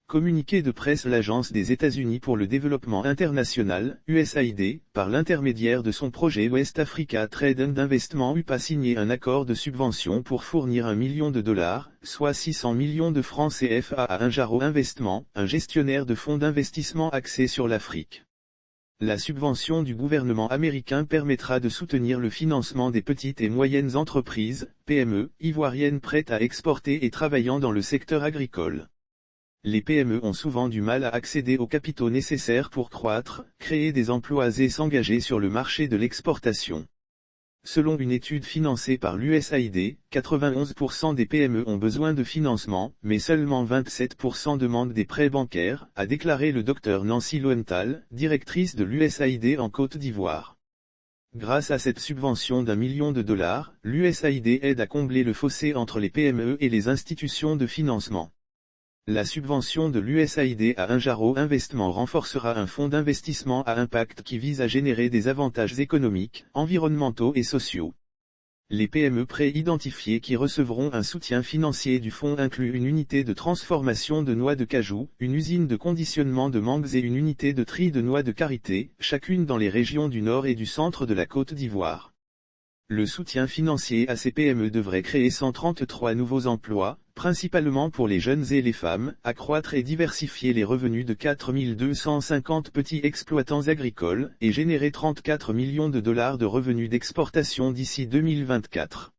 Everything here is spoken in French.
Communiqué de presse. L'Agence des États-Unis pour le développement international, USAID, par l'intermédiaire de son projet West Africa Trade and Investment a signé un accord de subvention pour fournir $1 million, soit 600 millions de francs CFA à Injaro Investment, un gestionnaire de fonds d'investissement axé sur l'Afrique. La subvention du gouvernement américain permettra de soutenir le financement des petites et moyennes entreprises, PME, ivoiriennes prêtes à exporter et travaillant dans le secteur agricole. Les PME ont souvent du mal à accéder aux capitaux nécessaires pour croître, créer des emplois et s'engager sur le marché de l'exportation. Selon une étude financée par l'USAID, 91% des PME ont besoin de financement, mais seulement 27% demandent des prêts bancaires, a déclaré le Dr Nancy Lowenthal, directrice de l'USAID en Côte d'Ivoire. Grâce à cette subvention d'$1 million, l'USAID aide à combler le fossé entre les PME et les institutions de financement. La subvention de l'USAID à Injaro Investment renforcera un fonds d'investissement à impact qui vise à générer des avantages économiques, environnementaux et sociaux. Les PME pré-identifiées qui recevront un soutien financier du fonds incluent une unité de transformation de noix de cajou, une usine de conditionnement de mangues et une unité de tri de noix de karité, chacune dans les régions du nord et du centre de la Côte d'Ivoire. Le soutien financier à ces PME devrait créer 133 nouveaux emplois, principalement pour les jeunes et les femmes, accroître et diversifier les revenus de 4250 petits exploitants agricoles, et générer $34 millions de revenus d'exportation d'ici 2024.